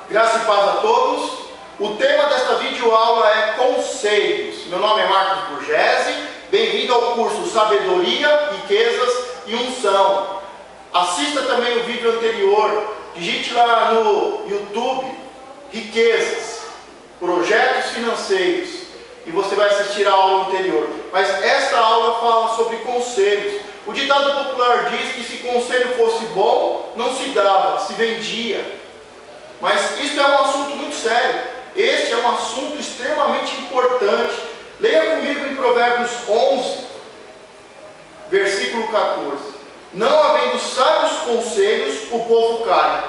Graça e paz a todos. O tema desta videoaula é Conselhos. Meu nome é Marcos Burgesi. Bem-vindo ao curso Sabedoria, Riquezas e Unção. Assista também o vídeo anterior. Digite lá no YouTube Riquezas, Projetos Financeiros, e você vai assistir a aula anterior. Mas esta aula fala sobre conselhos. O ditado popular diz que se conselho fosse bom, não se dava, se vendia. Mas isso é um assunto muito sério. Este é um assunto extremamente importante. Leia comigo em Provérbios 11, versículo 14. Não havendo sábios conselhos, o povo cai,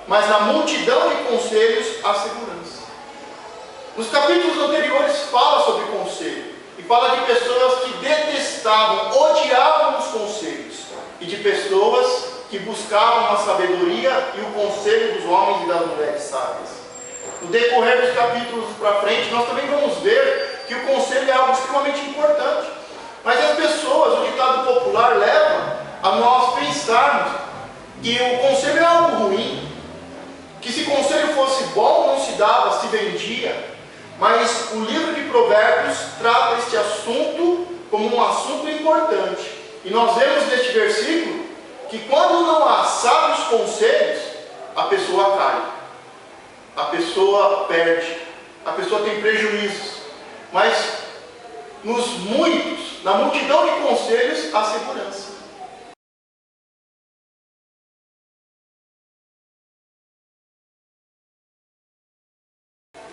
mas na multidão de conselhos há segurança. Nos capítulos anteriores fala sobre conselho. E fala de pessoas que detestavam, odiavam os conselhos. E de pessoas que buscavam a sabedoria e o conselho dos homens e das mulheres sábias. No decorrer dos capítulos para frente, nós também vamos ver que o conselho é algo extremamente importante. Mas as pessoas, o ditado popular leva a nós pensarmos que o conselho é algo ruim, que se conselho fosse bom, não se dava, se vendia. Mas o livro de Provérbios trata este assunto como um assunto importante. E nós vemos neste versículo que quando não há sábios conselhos, a pessoa cai, a pessoa perde, a pessoa tem prejuízos. Mas na multidão de conselhos, há segurança.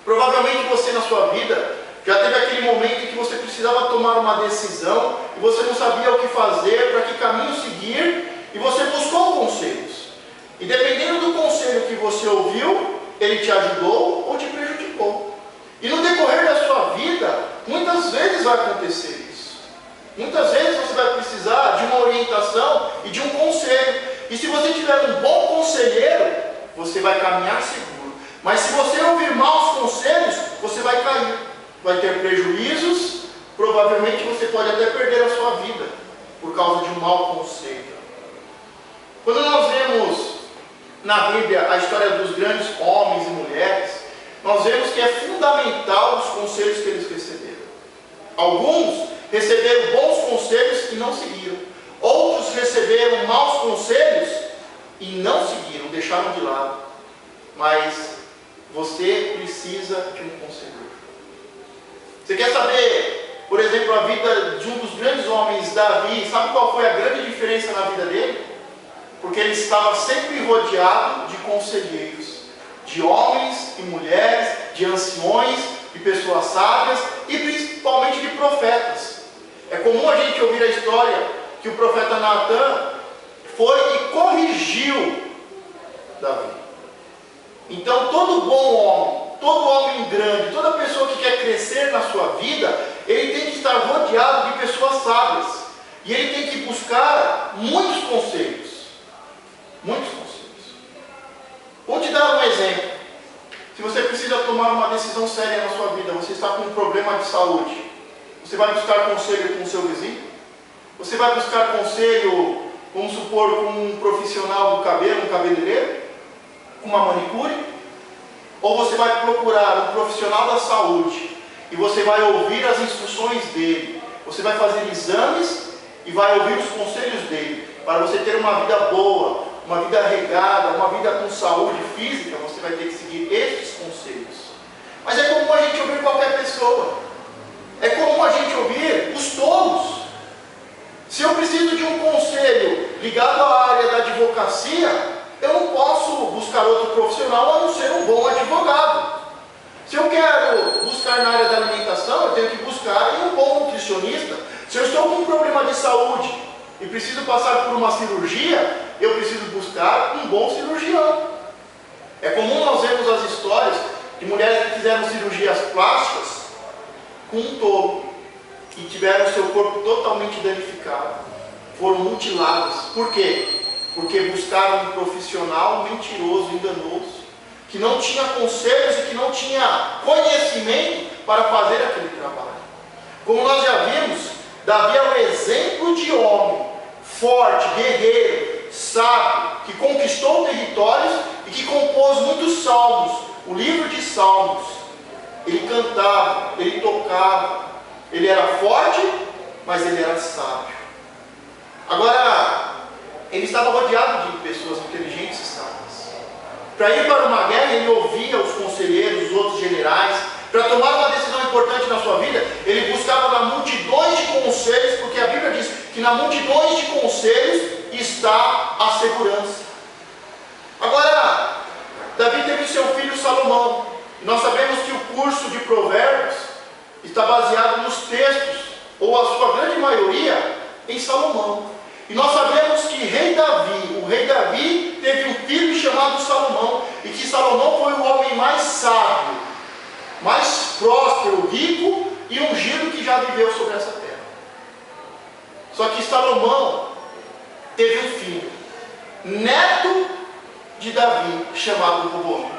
Provavelmente você na sua vida já teve aquele momento em que você precisava tomar uma decisão e você não sabia o que fazer, para que caminho seguir, e você buscou conselhos. E dependendo do conselho que você ouviu, ele te ajudou ou te prejudicou. E no decorrer da sua vida, muitas vezes vai acontecer isso. Muitas vezes você vai precisar de uma orientação e de um conselho. E se você tiver um bom conselheiro, você vai caminhar seguro. Mas se você ouvir maus conselhos, você vai cair. Vai ter prejuízos, provavelmente você pode até perder a sua vida por causa de um mau conselho. Quando nós vemos na Bíblia a história dos grandes homens e mulheres, nós vemos que é fundamental os conselhos que eles receberam. Alguns receberam bons conselhos e não seguiram. Outros receberam maus conselhos e não seguiram, deixaram de lado. Mas você precisa de um conselheiro. Você quer saber, por exemplo, a vida de um dos grandes homens, Davi? Sabe qual foi a grande diferença na vida dele? Porque ele estava sempre rodeado de conselheiros, de homens e mulheres, de anciões, de pessoas sábias e principalmente de profetas. É comum a gente ouvir a história que o profeta Natan foi e corrigiu Davi. Então todo bom homem, todo homem grande, toda pessoa que quer crescer na sua vida, ele tem que estar rodeado de pessoas sábias. E ele tem que buscar muitos conselhos. Muitos conselhos. Vou te dar um exemplo. Se você precisa tomar uma decisão séria na sua vida, você está com um problema de saúde, você vai buscar conselho com o seu vizinho? Você vai buscar conselho, vamos supor, com um profissional do cabelo, um cabeleireiro? Com uma manicure? Ou você vai procurar um profissional da saúde e você vai ouvir as instruções dele, você vai fazer exames e vai ouvir os conselhos dele, para você ter uma vida boa, uma vida regada, uma vida com saúde física. Você vai ter que seguir estes conselhos. Mas é comum a gente ouvir qualquer pessoa, é comum a gente ouvir os tolos. Se eu preciso de um conselho ligado à área da advocacia, eu não posso buscar outro profissional a não ser um bom advogado. Se eu quero buscar na área da alimentação, eu tenho que buscar em um bom nutricionista. Se eu estou com um problema de saúde e preciso passar por uma cirurgia, eu preciso buscar um bom cirurgião. É comum nós vermos as histórias de mulheres que fizeram cirurgias plásticas com um tolo e tiveram seu corpo totalmente danificado, foram mutiladas. Por quê? Porque buscaram um profissional mentiroso, enganoso, que não tinha conselhos e que não tinha conhecimento para fazer aquele trabalho. Como nós já vimos, Davi é um exemplo de homem forte, guerreiro, sábio, que conquistou territórios e que compôs muitos salmos, o livro de Salmos. Ele cantava, ele tocava, ele era forte, mas ele era sábio. Agora, ele estava rodeado de pessoas inteligentes e sábias. Para ir para uma guerra, ele ouvia os conselheiros, os outros generais. Para tomar uma decisão importante na sua vida, ele buscava na multidões de conselhos, porque a Bíblia diz que na multidões de conselhos está a segurança. Agora, Davi teve o seu filho Salomão. Nós sabemos que o curso de Provérbios está baseado nos textos, ou a sua grande maioria, em Salomão. E nós sabemos que o rei Davi teve um filho chamado Salomão, e que Salomão foi o homem mais sábio, mais próspero, rico e ungido que já viveu sobre essa terra. Só que Salomão teve um filho, neto de Davi, chamado Roboão.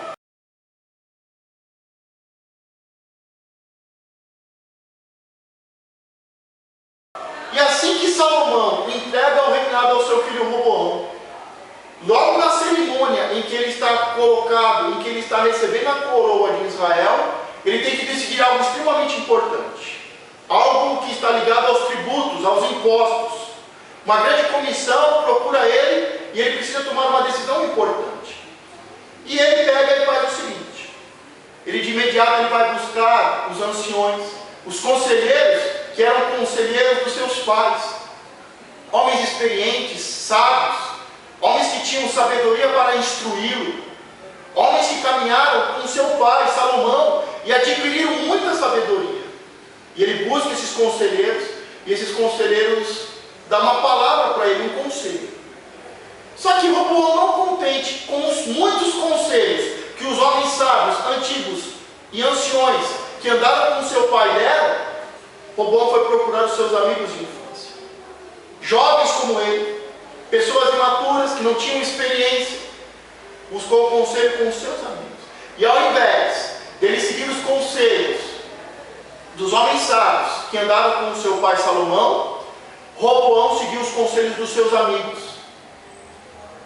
E assim que Salomão entrega o reinado ao seu filho Roboão, logo na cerimônia em que ele está colocado, em que ele está recebendo a coroa de Israel, ele tem que decidir algo extremamente importante. Algo que está ligado aos tributos, aos impostos. Uma grande comissão procura ele e ele precisa tomar uma decisão importante. E ele pega e faz o seguinte: ele de imediato ele vai buscar os anciões, os conselheiros, que eram conselheiros dos seus pais, homens experientes, sábios, homens que tinham sabedoria para instruí-lo, homens que caminharam com seu pai, Salomão, e adquiriram muita sabedoria. E ele busca esses conselheiros, e esses conselheiros dão uma palavra para ele, um conselho. Só que Roboão, não contente com os muitos conselhos que os homens sábios, antigos e anciões que andaram com seu pai deram, Roboão foi procurar os seus amigos de infância, jovens como ele, pessoas imaturas que não tinham experiência. Buscou o conselho com os seus amigos, e ao invés dele seguir os conselhos dos homens sábios que andaram com o seu pai Salomão, Roboão seguiu os conselhos dos seus amigos,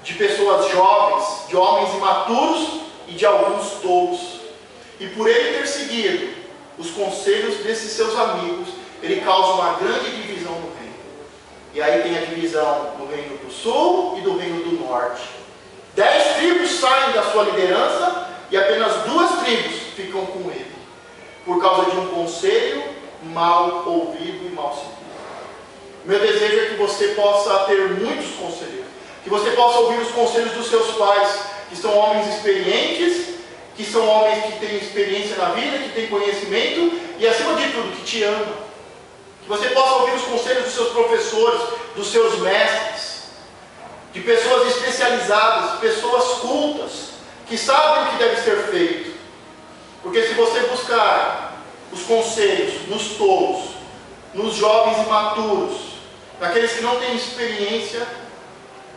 de pessoas jovens, de homens imaturos e de alguns tolos. E por ele ter seguido os conselhos desses seus amigos, ele causa uma grande divisão no reino. E aí tem a divisão do reino do sul e do reino do norte. 10 tribos saem da sua liderança e apenas 2 tribos ficam com ele, por causa de um conselho mal ouvido e mal seguido. Meu desejo é que você possa ter muitos conselheiros, que você possa ouvir os conselhos dos seus pais, que são homens experientes, que são homens que têm experiência na vida, que têm conhecimento e, acima de tudo, que te amam. Que você possa ouvir os conselhos dos seus professores, dos seus mestres, de pessoas especializadas, pessoas cultas, que sabem o que deve ser feito. Porque se você buscar os conselhos nos tolos, nos jovens imaturos, naqueles que não têm experiência,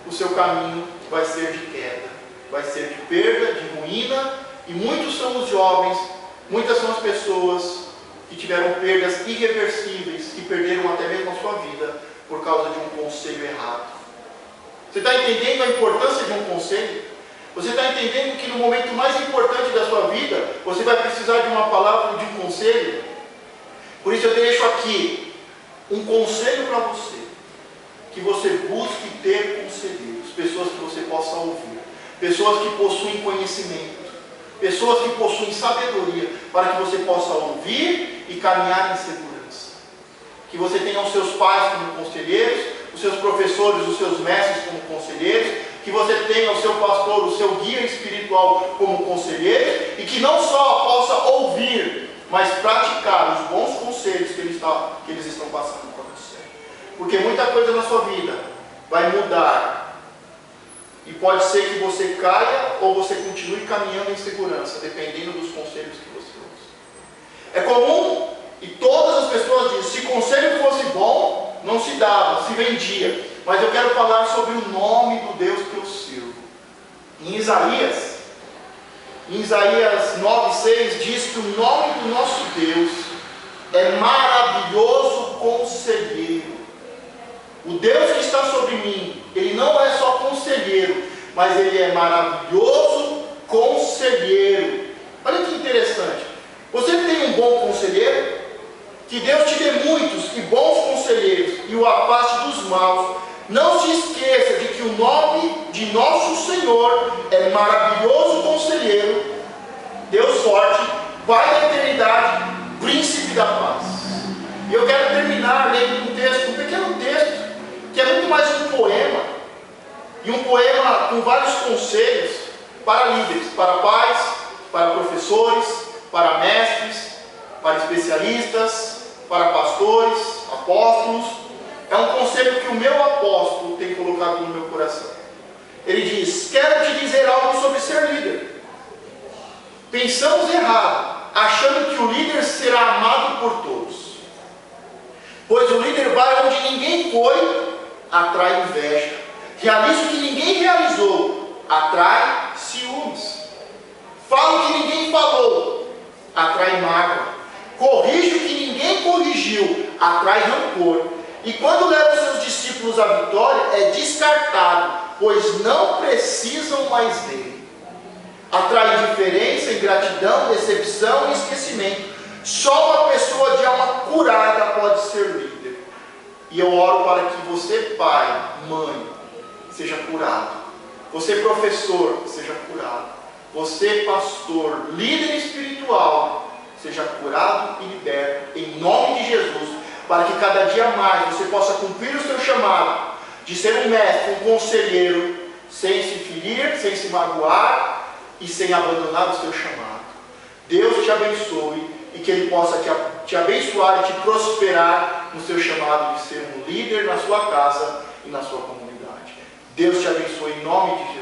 o seu caminho vai ser de queda, vai ser de perda, de ruína, e muitos são os jovens, muitas são as pessoas que tiveram perdas irreversíveis, que perderam até mesmo a sua vida por causa de um conselho errado. Você está entendendo a importância de um conselho? Você está entendendo que no momento mais importante da sua vida, você vai precisar de uma palavra, de um conselho? Por isso eu deixo aqui um conselho para você, que você busque ter conselheiros, pessoas que você possa ouvir, pessoas que possuem conhecimento, pessoas que possuem sabedoria, para que você possa ouvir e caminhar em segurança. Que você tenha os seus pais como conselheiros, os seus professores, os seus mestres como conselheiros, que você tenha o seu pastor, o seu guia espiritual como conselheiro, e que não só possa ouvir, mas praticar os bons conselhos que eles estão passando para você. Porque muita coisa na sua vida vai mudar, e pode ser que você caia ou você continue caminhando em segurança, dependendo dos conselhos que você usa. É comum, e todas as pessoas dizem, se conselho fosse bom, não se dava, se vendia. Mas eu quero falar sobre o nome do Deus que eu sirvo. Em Isaías 9,6 diz que o nome do nosso Deus é maravilhoso conselheiro. O Deus que está sobre mim, Ele não é só conselheiro, mas Ele é maravilhoso conselheiro. Olha que interessante. Você tem um bom conselheiro? Que Deus te dê muitos e bons conselheiros e o afaste dos maus. Não se esqueça de que o nome de nosso Senhor é maravilhoso conselheiro, Deus forte, Pai da eternidade, príncipe da paz. E eu quero terminar lendo um texto, um pequeno texto, que é muito mais um poema, e um poema com vários conselhos para líderes, para pais, para professores, para mestres, para especialistas, para pastores, apóstolos. É um conselho que o meu apóstolo tem colocado no meu coração. Ele diz: quero te dizer algo sobre ser líder. Pensamos errado, achando que o líder será amado por todos. Pois o líder vai onde ninguém foi, atrai inveja. Realiza o que ninguém realizou, atrai ciúmes. Fala o que ninguém falou, atrai mágoa. Corrige o que ninguém corrigiu, atrai rancor. E quando leva os seus discípulos à vitória, é descartado, pois não precisam mais dele. Atrai indiferença, ingratidão, decepção e esquecimento. Só uma pessoa de alma curada pode ser líder. E eu oro para que você, pai, mãe, seja curado. Você, professor, seja curado. Você, pastor, líder espiritual, seja curado e liberto, em nome de Jesus, para que cada dia mais você possa cumprir o seu chamado de ser um mestre, um conselheiro, sem se ferir, sem se magoar e sem abandonar o seu chamado. Deus te abençoe e que Ele possa te abençoar e te prosperar no seu chamado de ser um líder na sua casa e na sua comunidade. Deus te abençoe em nome de Jesus.